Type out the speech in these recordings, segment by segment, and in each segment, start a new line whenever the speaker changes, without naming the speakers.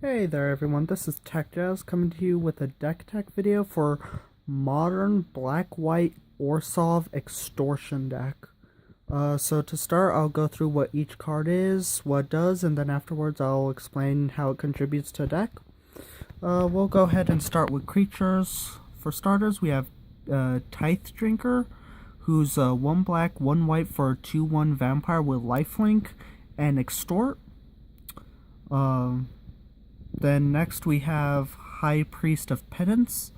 Hey there everyone, this is TechJazz coming to you with a deck tech video for modern black-white orzhov extortion deck. So to start, I'll go through what each card is, what it does, and then afterwards I'll explain how it contributes to a deck. We'll go ahead and start with creatures. For starters, we have Tithe Drinker, who's 1 black, 1 white for a 2/1 vampire with lifelink and extort. Then next we have High Priest of Penance,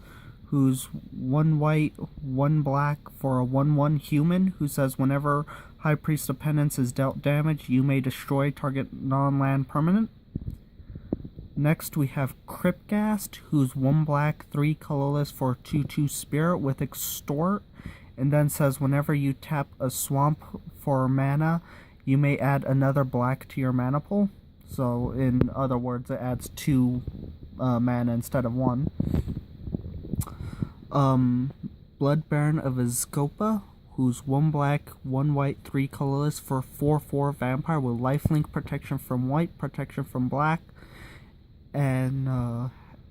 who's 1 white, 1 black for a 1/1 human, who says whenever High Priest of Penance is dealt damage, you may destroy target non-land permanent. Next we have Crypt Ghast, who's 1 black, 3 colorless for a 2/2 spirit with extort, and then says whenever you tap a swamp for mana, you may add another black to your mana pool. So, in other words, it adds 2 mana instead of 1. Blood Baron of Scopa, who's 1 black, 1 white, 3 colorless for 4/4 vampire with lifelink, protection from white, protection from black. And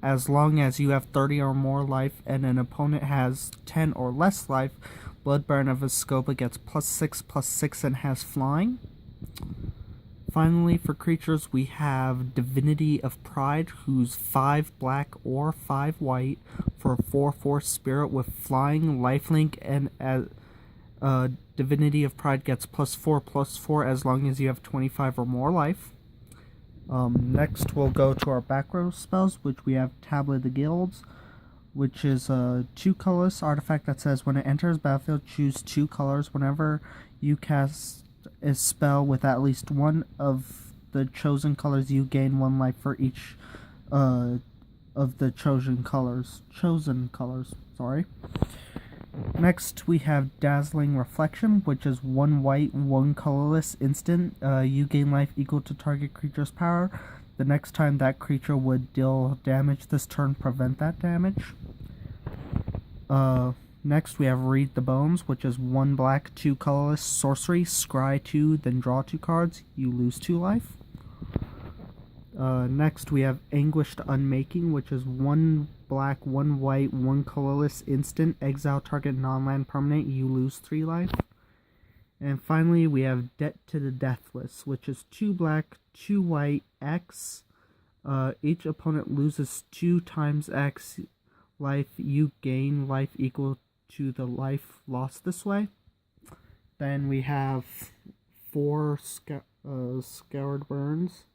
as long as you have 30 or more life and an opponent has 10 or less life, Blood Baron of Scopa gets +6/+6 and has flying. Finally, for creatures, we have Divinity of Pride, who's 5 black or 5 white for a 4/4 spirit with flying, lifelink, and Divinity of Pride gets +4/+4 as long as you have 25 or more life. Next, we'll go to our back row spells, which we have Tablet of the Guilds, which is a 2 colorless artifact that says when it enters battlefield, choose 2 colors. Whenever you cast a spell with at least one of the chosen colors, you gain 1 life for each of the chosen colors. Sorry. Next, we have Dazzling Reflection, which is 1 white, 1 colorless instant. You gain life equal to target creature's power. The next time that creature would deal damage this turn, prevent that damage. Next, we have Read the Bones, which is 1 black, 2 colorless, sorcery, scry 2, then draw 2 cards. You lose 2 life. Next, we have Anguished Unmaking, which is 1 black, 1 white, 1 colorless, instant, exile target non-land permanent. You lose 3 life. And finally, we have Debt to the Deathless, which is 2 black, 2 white, X. Each opponent loses 2 times X life. You gain life equal to the life lost this way. Then we have 4 Scoured Barrens.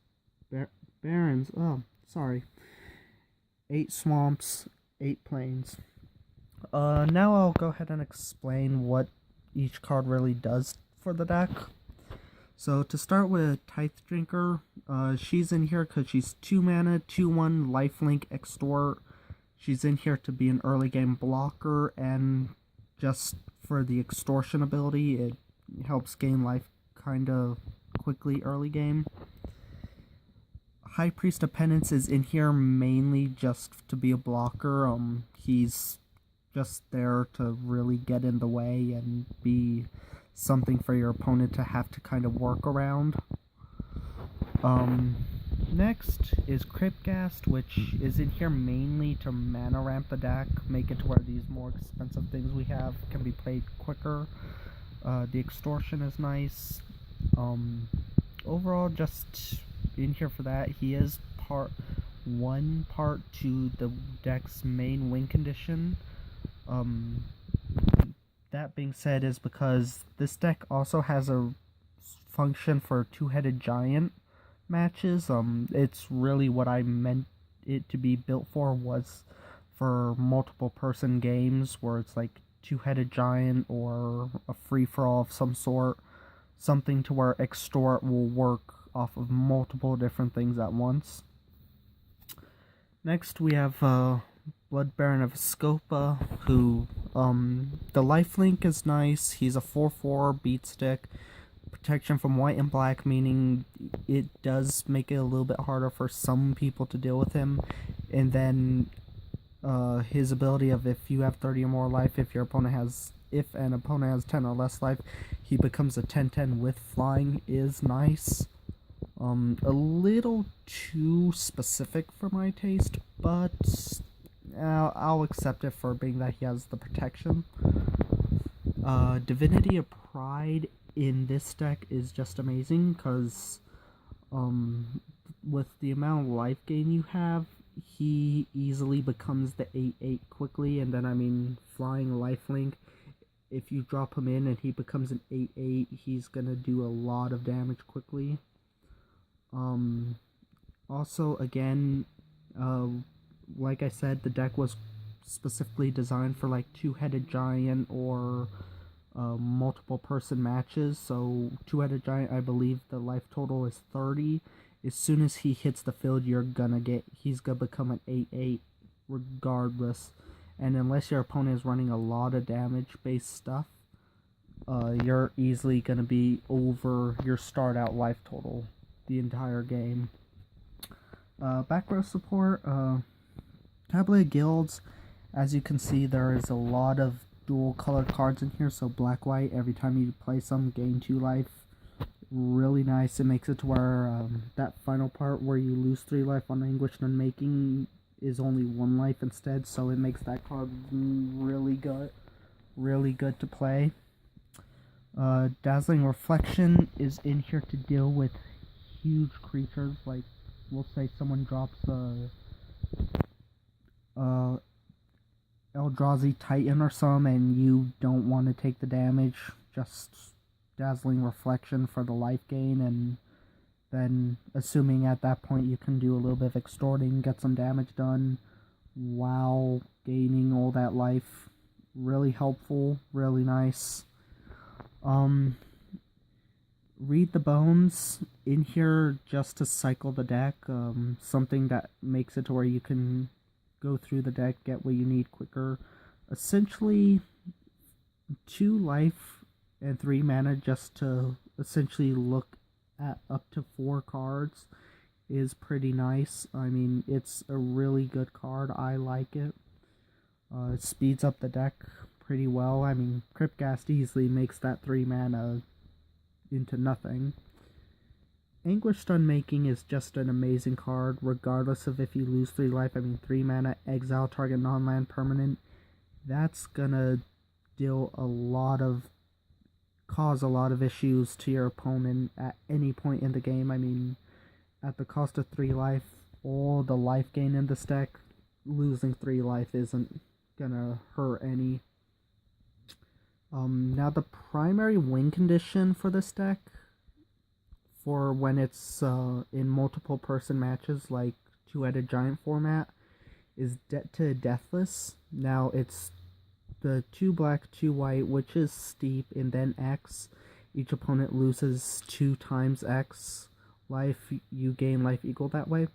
8 Swamps, 8 Plains. Now I'll go ahead and explain what each card really does for the deck. So to start with Tithe Drinker, she's in here because she's 2 mana, 2/1, lifelink, extort. She's in here to be an early game blocker, and just for the extortion ability, it helps gain life kind of quickly early game. High Priest of Penance is in here mainly just to be a blocker. He's just there to really get in the way and be something for your opponent to have to kind of work around. Next is Crypt Ghast, which is in here mainly to mana ramp the deck, make it to where these more expensive things we have can be played quicker. The extortion is nice. Overall, just in here for that. He is part to the deck's main win condition. That being said, is because this deck also has a function for 2-headed giant matches. It's really what I meant it to be built for, was for multiple person games where it's like 2-headed giant or a free-for-all of some sort, something to where extort will work off of multiple different things at once. Next we have Blood Baron of Scopa, who the lifelink is nice. He's a 4/4 beat stick, protection from white and black, meaning it does make it a little bit harder for some people to deal with him. And then his ability of, if you have 30 or more life, if an opponent has 10 or less life, he becomes a 10/10 with flying, is nice. A little too specific for my taste, but I'll accept it for being that he has the protection. Divinity of Pride in this deck is just amazing because with the amount of life gain you have, he easily becomes the 8/8 quickly, and then I mean flying lifelink. If you drop him in and he becomes an 8/8, he's gonna do a lot of damage quickly. Also, again, like I said, the deck was specifically designed for like two-headed giant or multiple person matches. So two-headed giant, I believe the life total is 30. As soon as he hits the field, he's gonna become an 8/8 regardless. And unless your opponent is running a lot of damage-based stuff, you're easily gonna be over your start-out life total the entire game. Back row support, Tablet of Guilds. As you can see, there is a lot of dual colored cards in here, so black-white. Every time you play some, gain 2 life. Really nice. It makes it to where that final part where you lose 3 life on anguished unmaking is only 1 life instead, so it makes that card really good to play. Dazzling Reflection is in here to deal with huge creatures, like we'll say someone drops Eldrazi Titan or some and you don't want to take the damage, just Dazzling Reflection for the life gain, and then assuming at that point you can do a little bit of extorting, get some damage done while gaining all that life. Really helpful, really nice. Read the Bones in here just to cycle the deck, something that makes it to where you can go through the deck, get what you need quicker. Essentially 2 life and 3 mana just to essentially look at up to 4 cards is pretty nice. I mean, it's a really good card. I like it. It speeds up the deck pretty well. I mean, Crypt Ghast easily makes that 3 mana into nothing. Anguished Unmaking is just an amazing card, regardless of if you lose 3 life. I mean, 3 mana, exile target non-land permanent. That's gonna cause a lot of issues to your opponent at any point in the game. I mean, at the cost of 3 life, all the life gain in this deck, losing 3 life isn't gonna hurt any. Now the primary win condition for this deck, for when it's in multiple person matches like two-headed giant format, is to deathless. Now it's the 2 black, 2 white, which is steep, and then X. Each opponent loses 2 times X life. You gain life equal that way.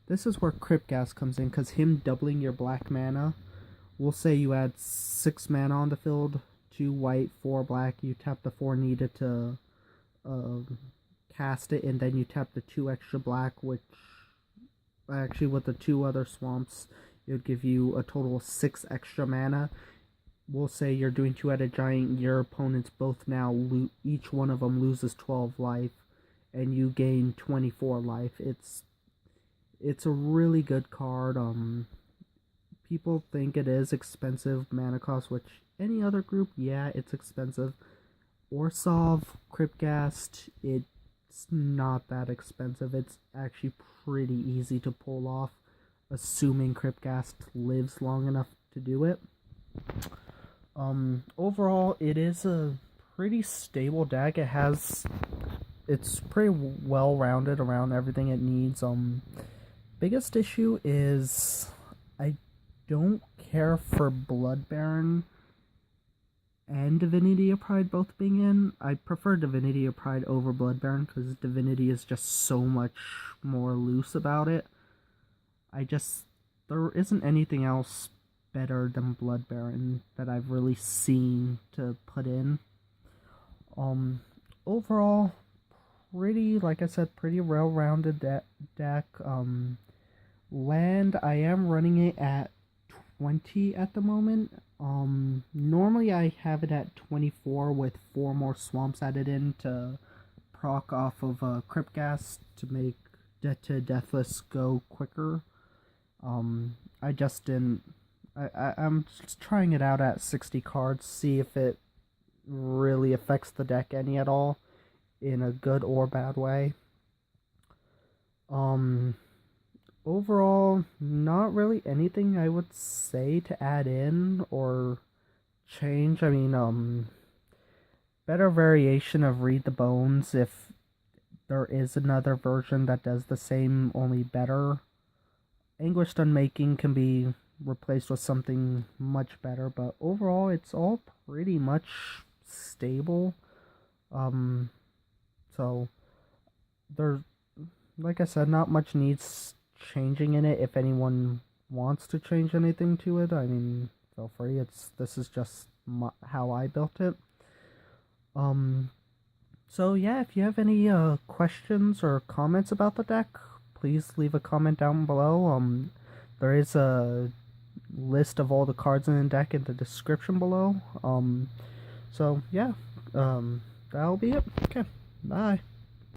This is where Crypt Ghast comes in, because him doubling your black mana. We'll say you add 6 mana on the field, 2 white, 4 black. You tap the 4 needed to cast it, and then you tap the 2 extra black, which actually with the 2 other swamps, it would give you a total of 6 extra mana. We'll say you're doing two-headed giant, your opponents both now, each one of them loses 12 life, and you gain 24 life. It's a really good card. People think it is expensive mana cost, which any other group, yeah, it's expensive. Orzhov, Crypt Ghast, it's not that expensive. It's actually pretty easy to pull off, assuming Crypt Ghast lives long enough to do it. Overall, it is a pretty stable deck. It's pretty well rounded around everything it needs. Biggest issue is I don't care for Blood Baron and Divinity of Pride both being in. I prefer Divinity of Pride over Blood Baron because Divinity is just so much more loose about it. There isn't anything else better than Blood Baron that I've really seen to put in. Overall, like I said, pretty well-rounded deck. Land, I am running it at 20 at the moment. Normally I have it at 24 with 4 more swamps added in to proc off of crypt ghast to make deathless go quicker. I just didn't. I'm just trying it out at 60 cards, see if it really affects the deck any at all, in a good or bad way. Overall, not really anything I would say to add in or change. I mean, better variation of Read the Bones if there is another version that does the same, only better. Anguished Unmaking can be replaced with something much better, but overall it's all pretty much stable. So there's, like I said, not much needs changing in it. If anyone wants to change anything to it, I mean, feel free. This is just how I built it. So yeah, if you have any questions or comments about the deck, please leave a comment down below. There is a list of all the cards in the deck in the description below. So yeah, that'll be it. Okay, bye.